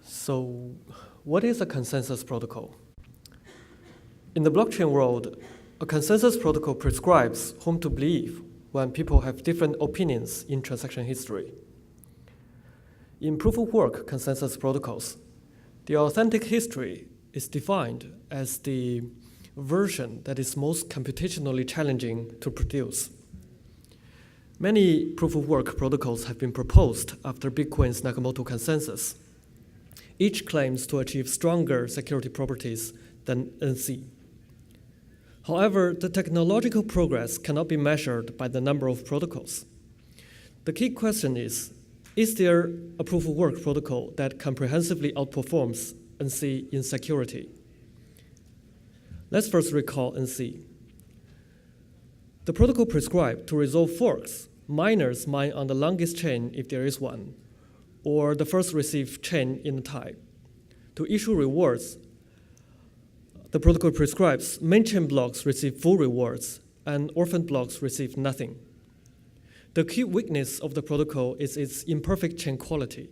So, what is a consensus protocol? In the blockchain world, a consensus protocol prescribes whom to believe when people have different opinions in transaction history. In proof-of-work consensus protocols, the authentic history is defined as the version that is most computationally challenging to produce. Many proof-of-work protocols have been proposed after Bitcoin's Nakamoto consensus. Each claims to achieve stronger security properties than NC. However, the technological progress cannot be measured by the number of protocols. The key question is there a proof-of-work protocol that comprehensively outperforms NC in security? Let's first recall NC. The protocol prescribed to resolve forks, miners mine on the longest chain if there is one, or the first received chain in the type. To issue rewards, the protocol prescribes main chain blocks receive full rewards and orphan blocks receive nothing. The key weakness of the protocol is its imperfect chain quality,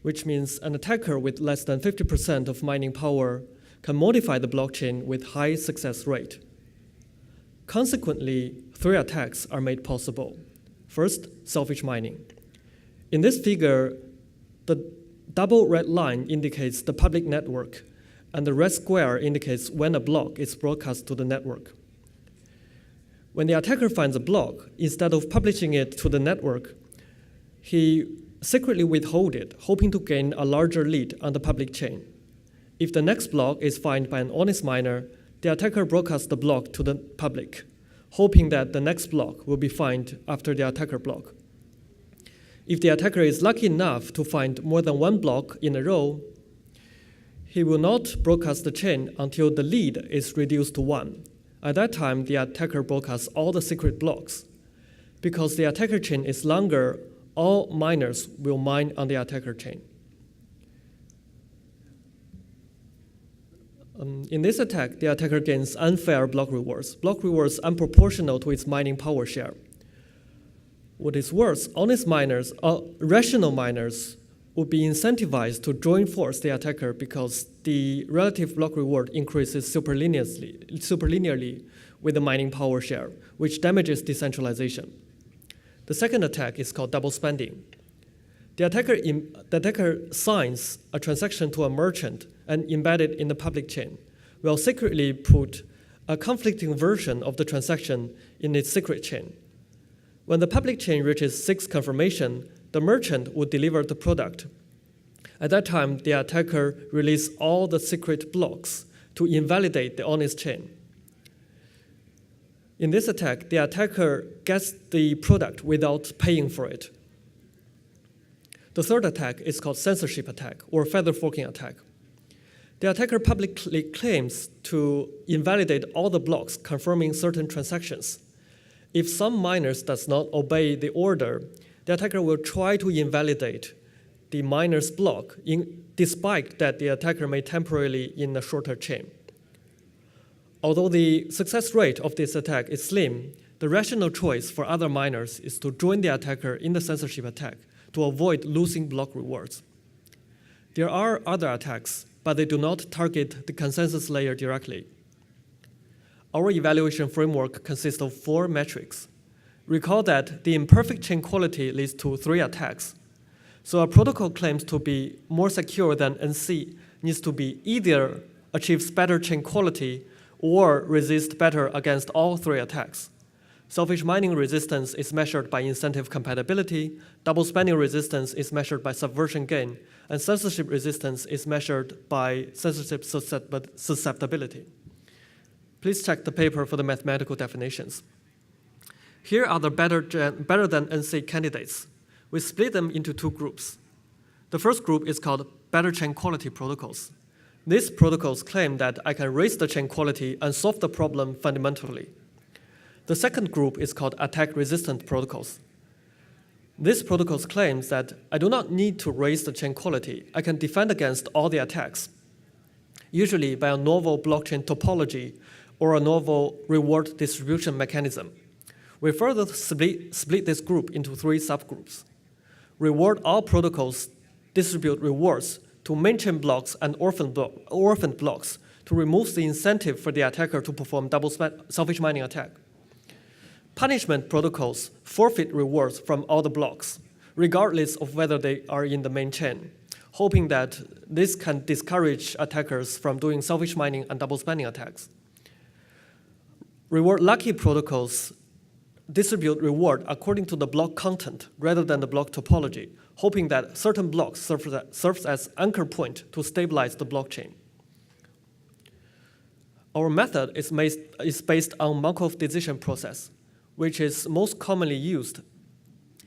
which means an attacker with less than 50% of mining power can modify the blockchain with high success rate. Consequently, 3 attacks are made possible. First, selfish mining. In this figure, the double red line indicates the public network, and the red square indicates when a block is broadcast to the network. When the attacker finds a block, instead of publishing it to the network, he secretly withholds it, hoping to gain a larger lead on the public chain. If the next block is found by an honest miner, the attacker broadcasts the block to the public, hoping that the next block will be found after the attacker block. If the attacker is lucky enough to find more than 1 block in a row, he will not broadcast the chain until the lead is reduced to 1. At that time, the attacker broadcasts all the secret blocks. Because the attacker chain is longer, all miners will mine on the attacker chain. In this attack, the attacker gains unfair block rewards unproportional to its mining power share. What is worse, honest miners, rational miners, would be incentivized to join force the attacker because the relative block reward increases superlinearly with the mining power share, which damages decentralization. The second attack is called double spending. The attacker signs a transaction to a merchant and embed it in the public chain, will secretly put a conflicting version of the transaction in its secret chain. When the public chain reaches 6 confirmation, the merchant would deliver the product. At that time, the attacker releases all the secret blocks to invalidate the honest chain. In this attack, the attacker gets the product without paying for it. The third attack is called censorship attack or feather forking attack. The attacker publicly claims to invalidate all the blocks confirming certain transactions. If some miners does not obey the order, the attacker will try to invalidate the miner's block despite that the attacker may temporarily in a shorter chain. Although the success rate of this attack is slim, the rational choice for other miners is to join the attacker in the censorship attack to avoid losing block rewards. There are other attacks, but they do not target the consensus layer directly. Our evaluation framework consists of 4 metrics. Recall that the imperfect chain quality leads to 3 attacks. So a protocol claims to be more secure than NC needs to be either achieves better chain quality or resist better against all 3 attacks. Selfish mining resistance is measured by incentive compatibility, double spending resistance is measured by subversion gain, and censorship resistance is measured by censorship susceptibility. Please check the paper for the mathematical definitions. Here are the better than NC candidates. We split them into 2 groups. The first group is called better chain quality protocols. These protocols claim that I can raise the chain quality and solve the problem fundamentally. The second group is called attack-resistant protocols. These protocols claim that I do not need to raise the chain quality. I can defend against all the attacks, usually by a novel blockchain topology or a novel reward distribution mechanism. We further split this group into 3 subgroups. reward all protocols distribute rewards to main chain blocks and orphan blocks to remove the incentive for the attacker to perform selfish mining attack. Punishment protocols forfeit rewards from all the blocks, regardless of whether they are in the main chain, hoping that this can discourage attackers from doing selfish mining and double spending attacks. Reward lucky protocols distribute reward according to the block content rather than the block topology, hoping that certain blocks serves as anchor point to stabilize the blockchain. Our method is based on Markov decision process, which is most commonly used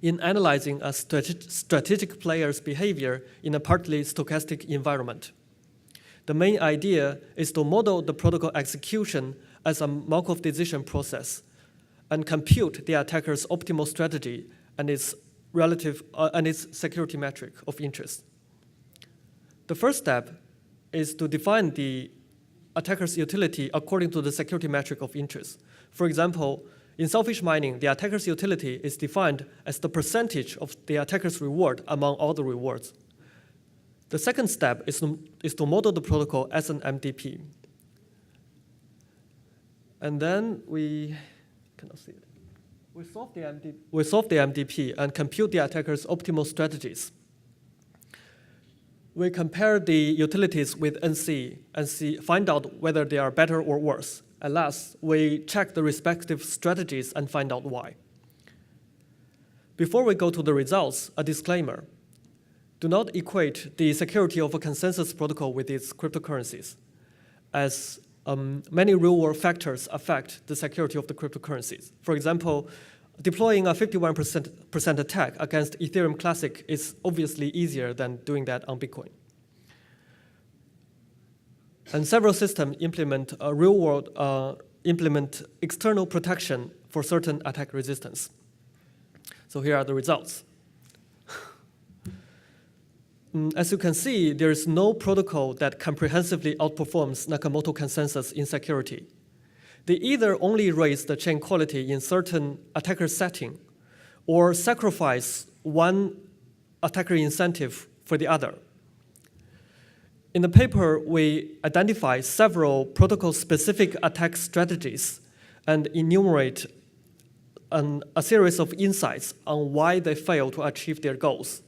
in analyzing a strategic player's behavior in a partly stochastic environment. The main idea is to model the protocol execution as a Markov decision process and compute the attacker's optimal strategy and its security metric of interest. The first step is to define the attacker's utility according to the security metric of interest. For example, in selfish mining, the attacker's utility is defined as the percentage of the attacker's reward among all the rewards. The second step is to model the protocol as an MDP. And then we cannot see it. We solve the MDP and compute the attacker's optimal strategies. We compare the utilities with NC and find out whether they are better or worse. And last, we check the respective strategies and find out why. Before we go to the results, a disclaimer. Do not equate the security of a consensus protocol with its cryptocurrencies, as many real-world factors affect the security of the cryptocurrencies. For example, deploying a 51% attack against Ethereum Classic is obviously easier than doing that on Bitcoin. And several systems implement implement external protection for certain attack resistance. So here are the results. As you can see, there is no protocol that comprehensively outperforms Nakamoto consensus in security. They either only raise the chain quality in certain attacker setting or sacrifice one attacker incentive for the other. In the paper, we identify several protocol-specific attack strategies and enumerate a series of insights on why they fail to achieve their goals.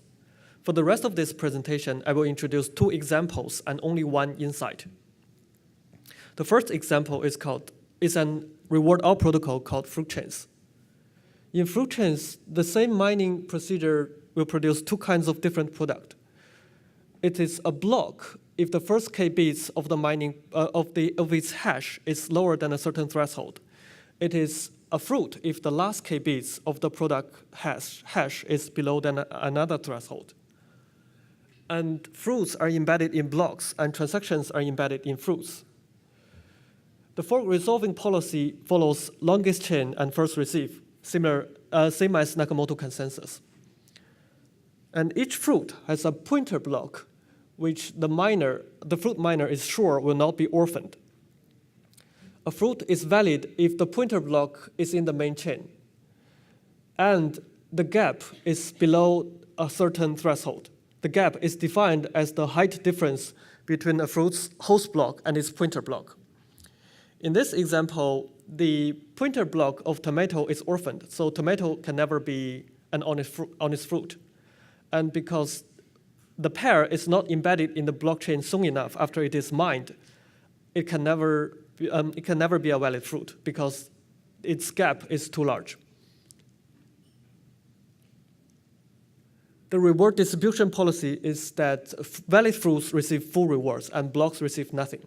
For the rest of this presentation, I will introduce two examples and only one insight. The first example is an reward-all protocol called Fruitchains. In Fruitchains, the same mining procedure will produce two kinds of different product. It is a block if the first k bits of the mining of its hash is lower than a certain threshold. It is a fruit if the last k bits of the product hash is below than another threshold. And fruits are embedded in blocks, and transactions are embedded in fruits. The fork resolving policy follows longest chain and first receive, same as Nakamoto consensus. And each fruit has a pointer block, which the fruit miner is sure will not be orphaned. A fruit is valid if the pointer block is in the main chain, and the gap is below a certain threshold. The gap is defined as the height difference between a fruit's host block and its pointer block. In this example, the pointer block of tomato is orphaned, so tomato can never be an honest fruit. And because the pair is not embedded in the blockchain soon enough after it is mined, it can never be a valid fruit because its gap is too large. The reward distribution policy is that valid fruits receive full rewards and blocks receive nothing.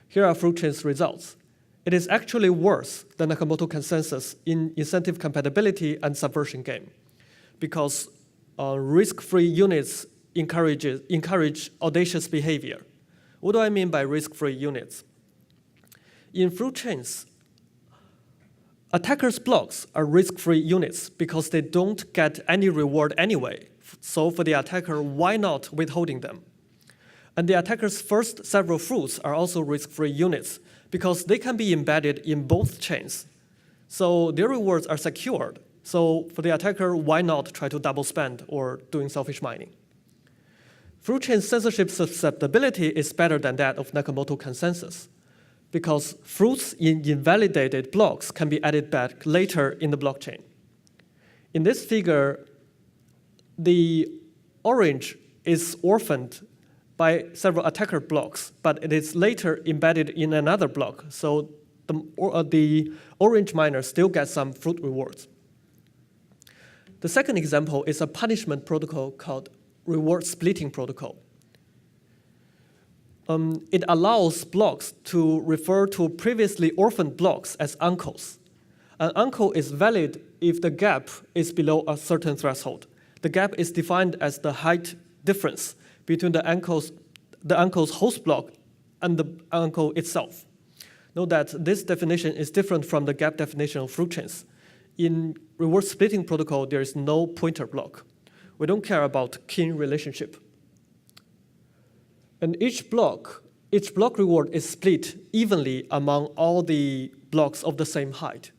Here are Fruitchains results. It is actually worse than Nakamoto consensus in incentive compatibility and subversion game because risk-free units encourage audacious behavior. What do I mean by risk-free units? In Fruitchains, attackers' blocks are risk-free units because they don't get any reward anyway. So for the attacker, why not withholding them? And the attacker's first several fruits are also risk-free units because they can be embedded in both chains. So their rewards are secured So for the attacker, why not try to double spend or doing selfish mining? Fruitchains censorship susceptibility is better than that of Nakamoto consensus, because fruits in invalidated blocks can be added back later in the blockchain. In this figure, the orange is orphaned by several attacker blocks, but it is later embedded in another block, so the orange miner still gets some fruit rewards. The second example is a punishment protocol called reward splitting protocol. It allows blocks to refer to previously orphaned blocks as uncles. An uncle is valid if the gap is below a certain threshold. The gap is defined as the height difference between the uncle's host block and the uncle itself. Note that this definition is different from the gap definition of Fruitchains. In reward splitting protocol, there is no pointer block. We don't care about kin relationship. And each block reward is split evenly among all the blocks of the same height.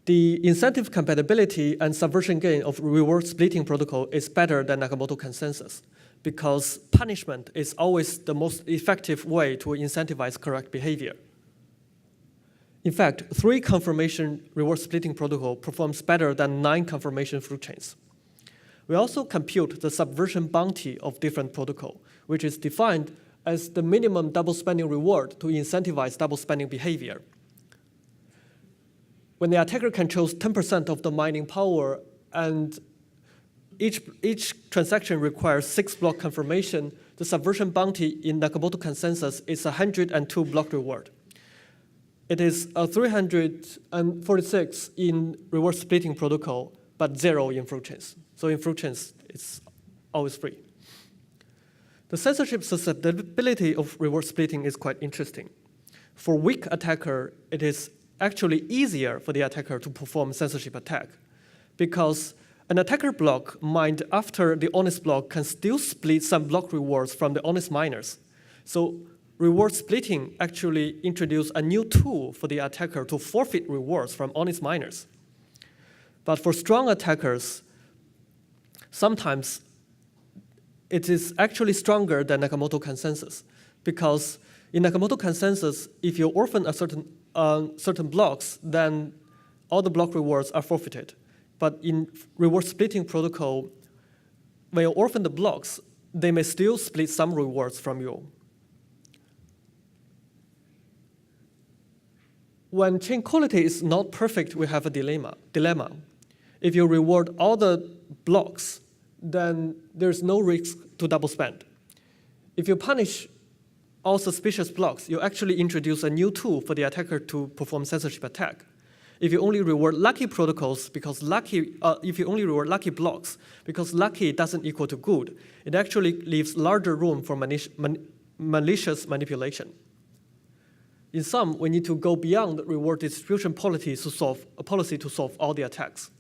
The incentive compatibility and subversion gain of reward splitting protocol is better than Nakamoto consensus, because punishment is always the most effective way to incentivize correct behavior. In fact, 3 confirmation reward splitting protocol performs better than 9 confirmation Fruitchains. We also compute the subversion bounty of different protocol, which is defined as the minimum double spending reward to incentivize double spending behavior. When the attacker controls 10% of the mining power and each transaction requires 6 block confirmation, the subversion bounty in Nakamoto consensus is 102 block reward. It is 346 in reward splitting protocol, but 0 in Fruitchains. So in Fruitchains, it's always free. The censorship susceptibility of reward splitting is quite interesting. For weak attacker, it is actually easier for the attacker to perform censorship attack, because an attacker block mined after the honest block can still split some block rewards from the honest miners. So reward splitting actually introduced a new tool for the attacker to forfeit rewards from honest miners. But for strong attackers, sometimes it is actually stronger than Nakamoto consensus, because in Nakamoto consensus, if you orphan a certain blocks, then all the block rewards are forfeited. But in reward splitting protocol, when you orphan the blocks, they may still split some rewards from you. When chain quality is not perfect, we have a dilemma. If you reward all the blocks, then there's no risk to double spend. If you punish all suspicious blocks, you actually introduce a new tool for the attacker to perform censorship attack. If you only reward lucky protocols because if you only reward lucky blocks because lucky doesn't equal to good, it actually leaves larger room for malicious manipulation. In sum, we need to go beyond reward distribution policy to solve all the attacks.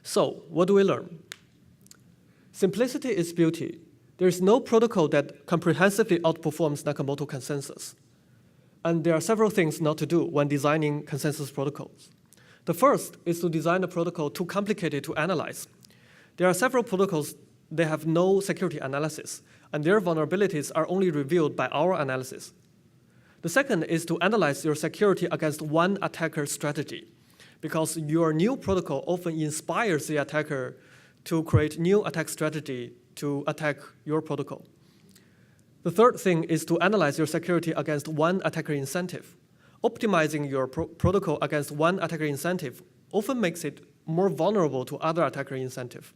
So, what do we learn? Simplicity is beauty. There is no protocol that comprehensively outperforms Nakamoto consensus. And there are several things not to do when designing consensus protocols. The first is to design a protocol too complicated to analyze. There are several protocols that have no security analysis, and their vulnerabilities are only revealed by our analysis. The second is to analyze your security against one attacker strategy, because your new protocol often inspires the attacker to create new attack strategy to attack your protocol. The third thing is to analyze your security against one attacker incentive. Optimizing your protocol against one attacker incentive often makes it more vulnerable to other attacker incentive.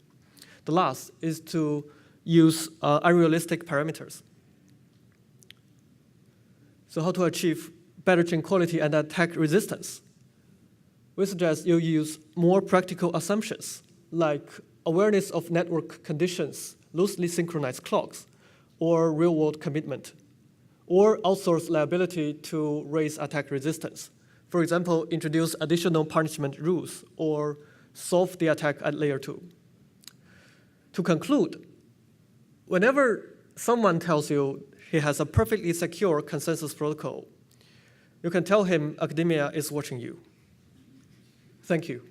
The last is to use unrealistic parameters. So how to achieve better chain quality and attack resistance? We suggest you use more practical assumptions, like awareness of network conditions, loosely synchronized clocks, or real-world commitment, or outsource liability to raise attack resistance. For example, introduce additional punishment rules, or solve the attack at layer 2. To conclude, whenever someone tells you he has a perfectly secure consensus protocol, you can tell him academia is watching you. Thank you.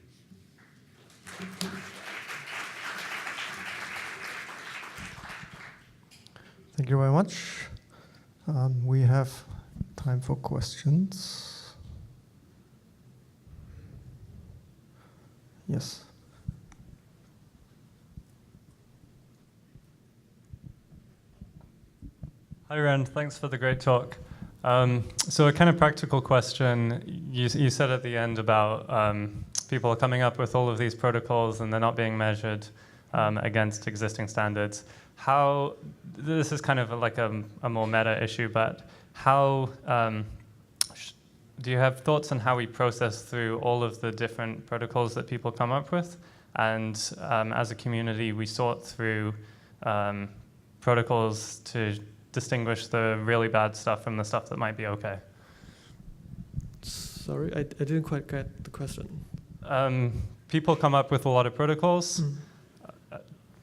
Thank you very much. We have time for questions. Yes. Hi, Ren. Thanks for the great talk. So a kind of practical question. You said at the end about people are coming up with all of these protocols and they're not being measured against existing standards. How, this is kind of like a more meta issue, but how, do you have thoughts on how we process through all of the different protocols that people come up with? And as a community, we sort through protocols to distinguish the really bad stuff from the stuff that might be okay. Sorry, I didn't quite get the question. People come up with a lot of protocols.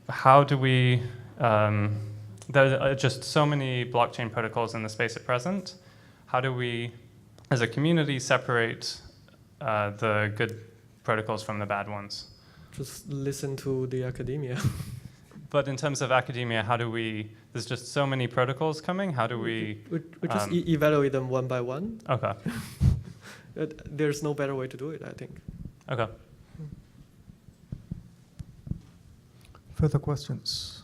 How do we, there are just so many blockchain protocols in the space at present. How do we, as a community, separate the good protocols from the bad ones? Just listen to the academia. But in terms of academia, how do we, there's just so many protocols coming, how do we... We just evaluate them one by one. Okay. There's no better way to do it, I think. Okay. Further questions?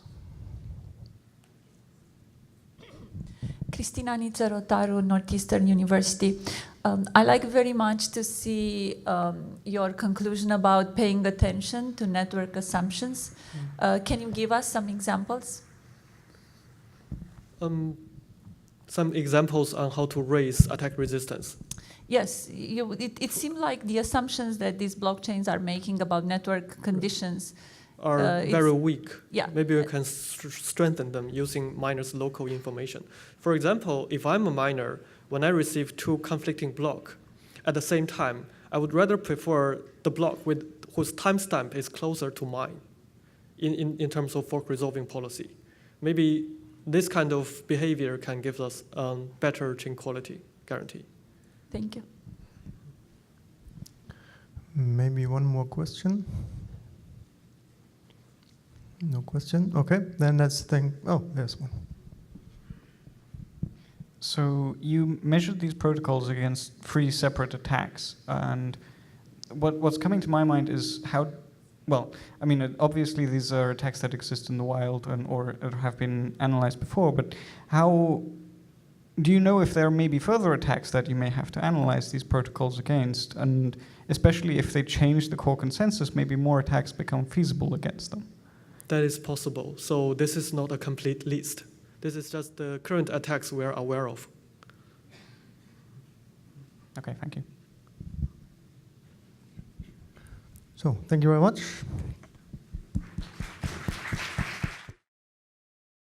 Cristina Nițerotaru, Northeastern University. I like very much to see your conclusion about paying attention to network assumptions. Can you give us some examples? Some examples on how to raise attack resistance. Yes, it seemed like the assumptions that these blockchains are making about network conditions are very weak. Yeah. Maybe we can strengthen them using miners' local information. For example, if I'm a miner, when I receive two conflicting blocks at the same time, I would rather prefer the block whose timestamp is closer to mine in terms of fork resolving policy. Maybe this kind of behavior can give us better chain quality guarantee. Thank you. Maybe one more question. No question? Okay, then let's think. Oh, there's one. So you measured these protocols against 3 separate attacks, and what's coming to my mind is how, well, I mean, obviously these are attacks that exist in the wild or have been analyzed before, but how, do you know if there may be further attacks that you may have to analyze these protocols against, and especially if they change the core consensus, maybe more attacks become feasible against them? That is possible. So this is not a complete list. This is just the current attacks we are aware of. Okay, thank you. So, thank you very much.